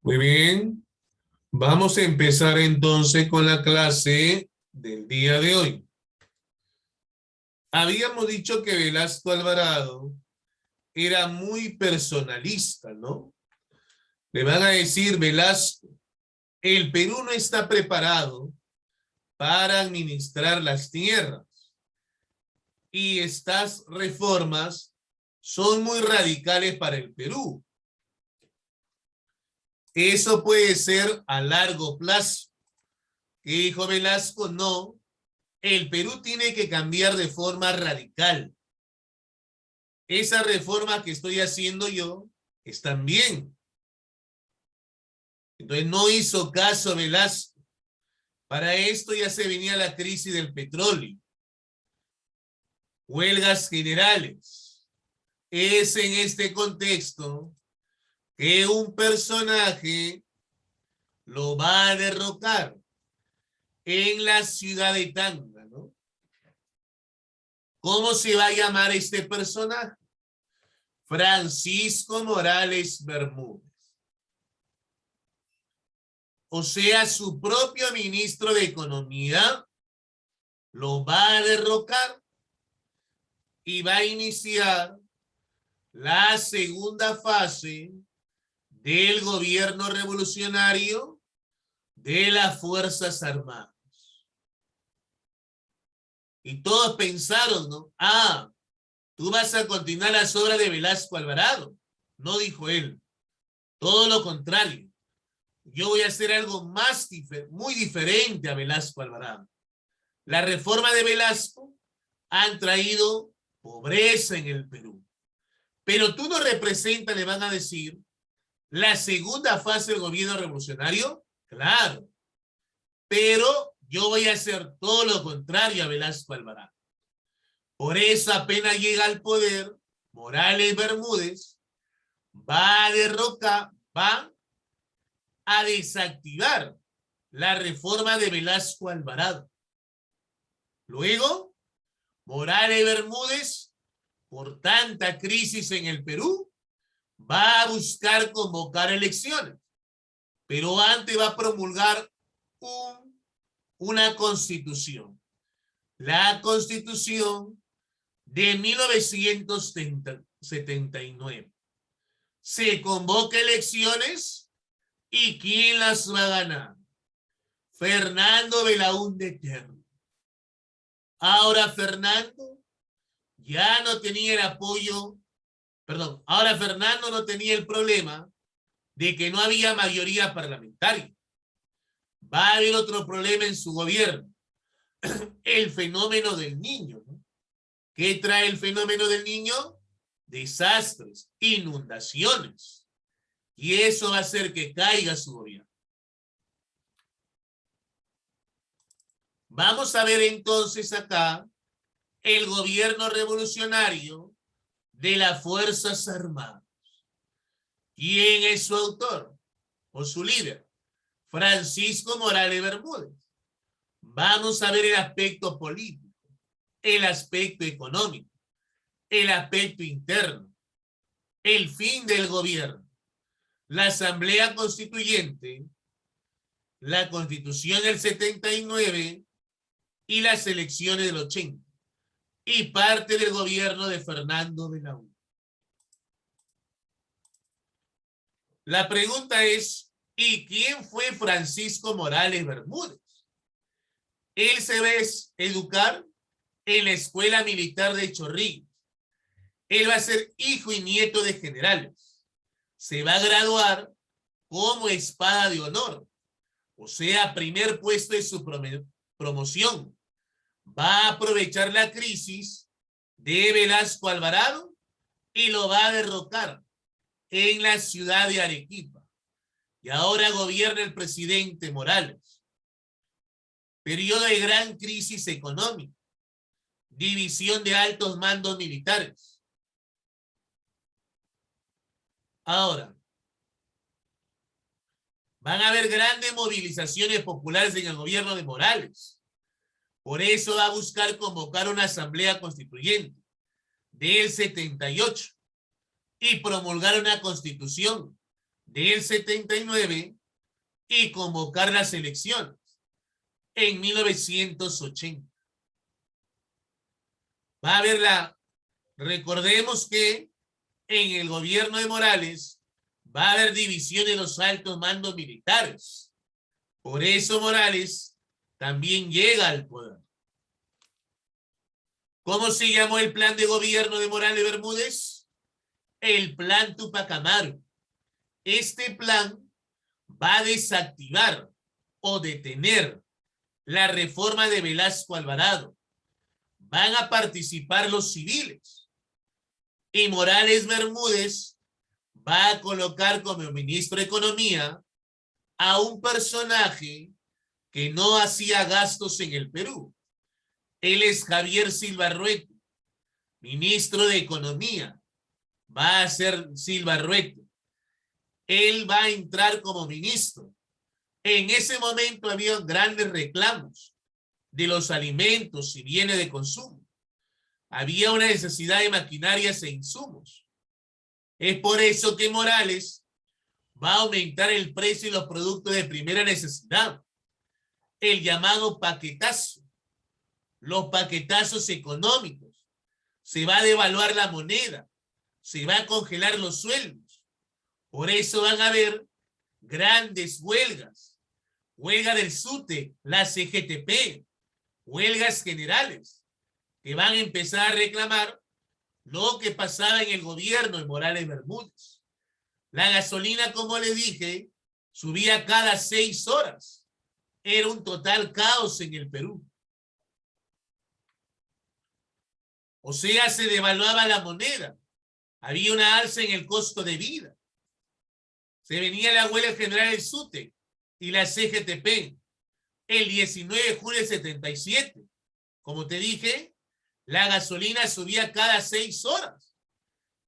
Muy bien, vamos a empezar entonces con la clase del día de hoy. Habíamos dicho que Velasco Alvarado era muy personalista, ¿no? Le van a decir, Velasco, el Perú no está preparado para administrar las tierras y estas reformas son muy radicales para el Perú. Eso puede ser a largo plazo. ¿Qué dijo Velasco? No, el Perú tiene que cambiar de forma radical. Esas reformas que estoy haciendo yo están bien. Entonces no hizo caso Velasco. Para esto ya se venía la crisis del petróleo, huelgas generales. Es en este contexto que un personaje lo va a derrocar en la ciudad de Tanga, ¿no? ¿Cómo se va a llamar este personaje? Francisco Morales Bermúdez. O sea, su propio ministro de Economía lo va a derrocar y va a iniciar la segunda fase del gobierno revolucionario de las Fuerzas Armadas. Y todos pensaron, ¿no? Ah, tú vas a continuar las obras de Velasco Alvarado. No dijo él. Todo lo contrario. Yo voy a hacer algo más muy diferente a Velasco Alvarado. La reforma de Velasco han traído pobreza en el Perú. Pero tú no representas, le van a decir, la segunda fase del gobierno revolucionario. Claro. Pero yo voy a hacer todo lo contrario a Velasco Alvarado. Por eso apenas llega al poder, Morales Bermúdez va a derrocar, va a desactivar la reforma de Velasco Alvarado. Luego, Morales Bermúdez, por tanta crisis en el Perú, va a buscar convocar elecciones, pero antes va a promulgar una constitución. La constitución de 1979. Se convoca elecciones y ¿quién las va a ganar? Fernando Belaúnde Terry. Ahora Fernando ya no tenía el apoyo, perdón, ahora Fernando no tenía el problema de que no había mayoría parlamentaria. Va a haber otro problema en su gobierno, el fenómeno del niño, ¿no? ¿Qué trae el fenómeno del niño? Desastres, inundaciones. Y eso va a hacer que caiga su gobierno. Vamos a ver entonces acá el gobierno revolucionario de las Fuerzas Armadas. ¿Quién es su autor o su líder? Francisco Morales Bermúdez. Vamos a ver el aspecto político, el aspecto económico, el aspecto interno, el fin del gobierno, la Asamblea Constituyente, la Constitución del 79 y las elecciones del 80 y parte del gobierno de Fernando Belaúnde. La pregunta es, ¿y quién fue Francisco Morales Bermúdez? Él se va a educar en la Escuela Militar de Chorrillos. Él va a ser hijo y nieto de generales. Se va a graduar como espada de honor, o sea, primer puesto de su promoción. Va a aprovechar la crisis de Velasco Alvarado y lo va a derrocar en la ciudad de Arequipa. Y ahora gobierna el presidente Morales. Periodo de gran crisis económica, división de altos mandos militares. Ahora, van a haber grandes movilizaciones populares en el gobierno de Morales. Por eso va a buscar convocar una asamblea constituyente del 78 y promulgar una constitución del 79 y convocar las elecciones en 1980. Va a haber recordemos que en el gobierno de Morales va a haber división de los altos mandos militares. Por eso Morales también llega al poder. ¿Cómo se llamó el plan de gobierno de Morales Bermúdez? El Plan Tupac Amaru. Este plan va a desactivar o detener la reforma de Velasco Alvarado. Van a participar los civiles. Y Morales Bermúdez va a colocar como ministro de Economía a un personaje que no hacía gastos en el Perú. Él es Javier Silva Ruete, ministro de Economía. Va a ser Silva Ruete. Él va a entrar como ministro. En ese momento había grandes reclamos de los alimentos y bienes de consumo. Había una necesidad de maquinarias e insumos. Es por eso que Morales va a aumentar el precio de los productos de primera necesidad. El llamado paquetazo. Los paquetazos económicos. Se va a devaluar la moneda. Se va a congelar los sueldos. Por eso van a haber grandes huelgas. Huelga del SUTE, la CGTP, huelgas generales, que van a empezar a reclamar lo que pasaba en el gobierno de Morales Bermúdez. La gasolina, como les dije, subía cada 6 horas. Era un total caos en el Perú. O sea, se devaluaba la moneda. Había una alza en el costo de vida. Se venía la huelga general del SUTE y la CGTP. El 19 de julio del 77. Como te dije, la gasolina subía cada 6 horas.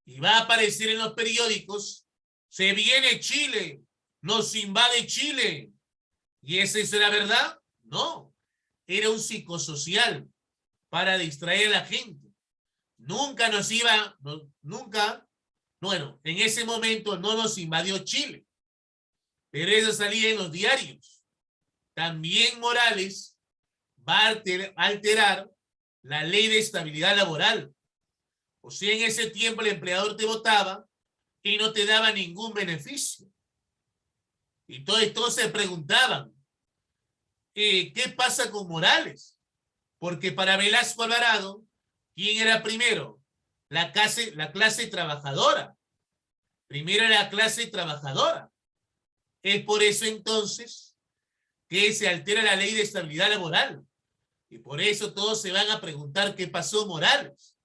Y va a aparecer en los periódicos, se viene Chile, nos invade Chile. ¿Y eso era verdad? No. Era un psicosocial para distraer a la gente. Nunca nos iba, bueno, en ese momento no nos invadió Chile. Pero eso salía en los diarios. También Morales va a alterar la ley de estabilidad laboral. O sea, en ese tiempo el empleador te votaba y no te daba ningún beneficio. Y todos se preguntaban, ¿qué pasa con Morales? Porque para Velasco Alvarado, ¿quién era primero? La clase trabajadora. Primero era la clase trabajadora. Es por eso entonces que se altera la ley de estabilidad laboral. Y por eso todos se van a preguntar qué pasó Morales.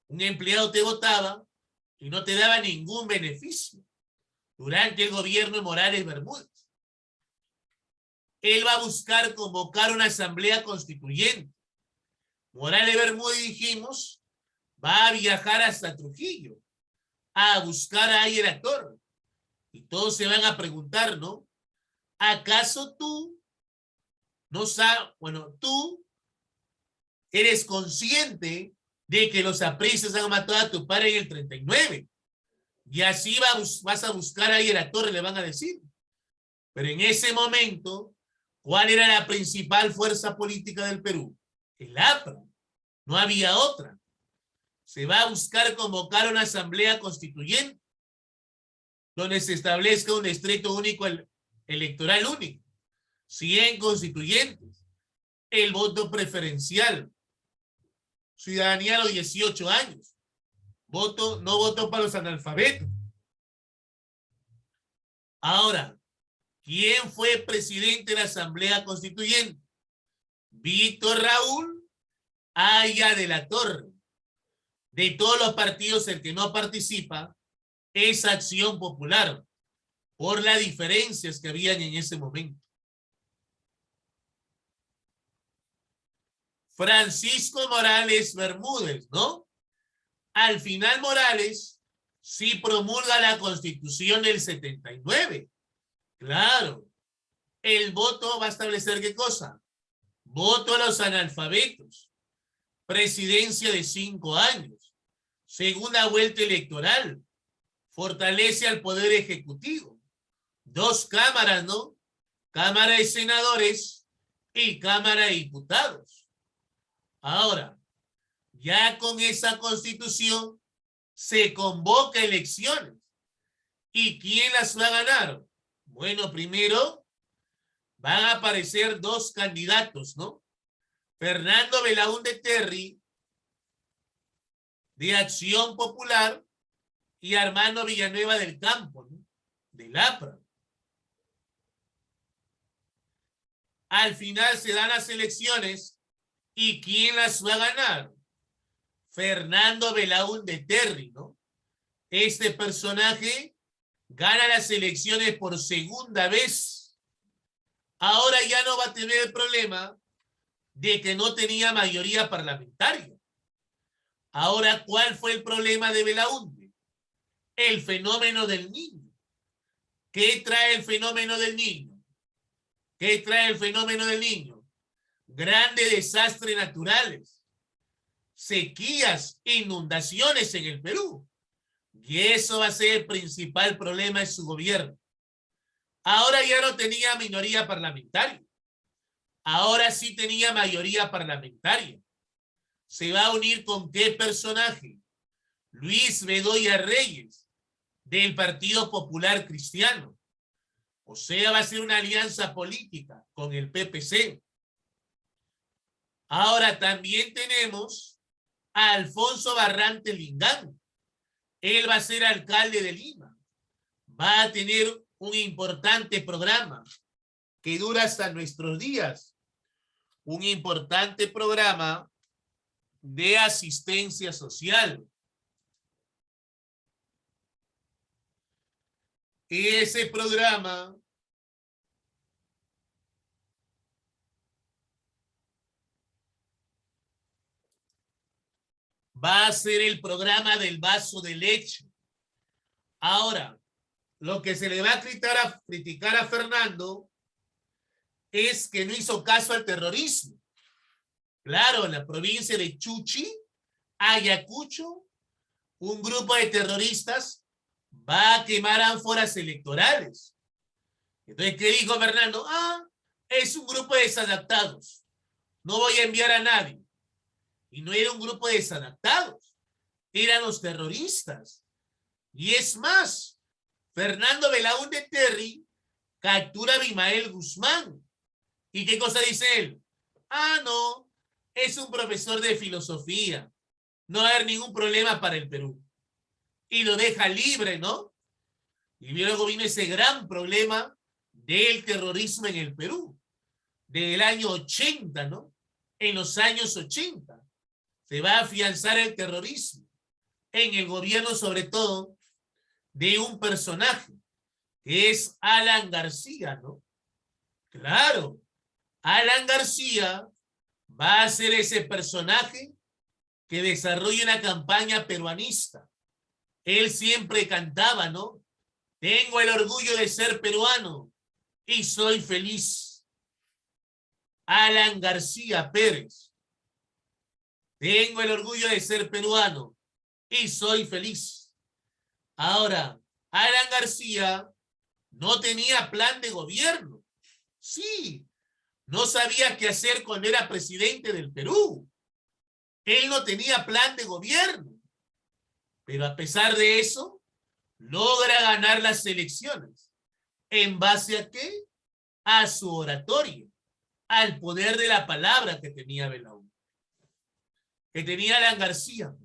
Un empleado te votaba y no te daba ningún beneficio durante el gobierno de Morales Bermúdez. Él va a buscar convocar una asamblea constituyente. Morales Bermúdez, dijimos, va a viajar hasta Trujillo a buscar a Ayer Actor. Y todos se van a preguntar, ¿no? ¿Acaso tú no sabes, tú eres consciente de que los apristas han matado a tu padre en el 39? Y así vas a buscar a Ayer Actor, le van a decir. Pero en ese momento, ¿cuál era la principal fuerza política del Perú? El APRA. No había otra. Se va a buscar convocar una asamblea constituyente donde se establezca un distrito único electoral único, 100 constituyentes, el voto preferencial, ciudadanía a los 18 años, no voto para los analfabetos. Ahora, ¿quién fue presidente de la Asamblea Constituyente? Víctor Raúl Haya de la Torre. De todos los partidos, el que no participa es Acción Popular, por las diferencias que habían en ese momento. Francisco Morales Bermúdez, ¿no? Al final Morales sí promulga la Constitución del 79. Claro. El voto va a establecer ¿qué cosa? Voto a los analfabetos. Presidencia de 5 años. Segunda vuelta electoral. Fortalece al Poder Ejecutivo. dos cámaras, ¿no? Cámara de Senadores y Cámara de Diputados. Ahora, ya con esa constitución se convoca elecciones. ¿Y quién las va a ganar? Bueno, primero van a aparecer dos candidatos, ¿no? Fernando Belaúnde Terry, de Acción Popular, y Armando Villanueva del Campo, ¿no? Del APRA. Al final se dan las elecciones y ¿quién las va a ganar? Fernando Belaúnde Terry, ¿no? Este personaje gana las elecciones por segunda vez. Ahora ya no va a tener el problema de que no tenía mayoría parlamentaria. Ahora, ¿cuál fue el problema de Belaúnde? El fenómeno del niño. ¿Qué trae el fenómeno del niño? ¿Qué trae el fenómeno del niño? Grandes desastres naturales, sequías, inundaciones en el Perú. Y eso va a ser el principal problema de su gobierno. Ahora ya no tenía minoría parlamentaria. Ahora sí tenía mayoría parlamentaria. ¿Se va a unir con qué personaje? Luis Bedoya Reyes, del Partido Popular Cristiano. O sea, va a ser una alianza política con el PPC. Ahora también tenemos a Alfonso Barrante Lingán. Él va a ser alcalde de Lima. Va a tener un importante programa que dura hasta nuestros días. Un importante programa de asistencia social. Y ese programa va a ser el programa del vaso de leche. Ahora, lo que se le va a criticar a Fernando es que no hizo caso al terrorismo. Claro, en la provincia de Chuchi, Ayacucho, un grupo de terroristas va a quemar ánforas electorales. Entonces, ¿qué dijo Fernando? Es un grupo de desadaptados. No voy a enviar a nadie. Y no era un grupo de desadaptados. Eran los terroristas. Y es más, Fernando Belaúnde Terry captura a Abimael Guzmán. ¿Y qué cosa dice él? No, es un profesor de filosofía. No va a haber ningún problema para el Perú. Y lo deja libre, ¿no? Y luego vino ese gran problema del terrorismo en el Perú, del año 80, ¿no? En los años 80 se va a afianzar el terrorismo en el gobierno, sobre todo, de un personaje que es Alan García, ¿no? Claro, Alan García va a ser ese personaje que desarrolla una campaña peruanista. Él siempre cantaba, ¿no? Tengo el orgullo de ser peruano y soy feliz. Alan García Pérez. Tengo el orgullo de ser peruano y soy feliz. Ahora, Alan García no tenía plan de gobierno. Sí, no sabía qué hacer cuando era presidente del Perú. Él no tenía plan de gobierno. Pero a pesar de eso, logra ganar las elecciones. ¿En base a qué? A su oratoria, al poder de la palabra que tenía Belaúnde, que tenía Alan García.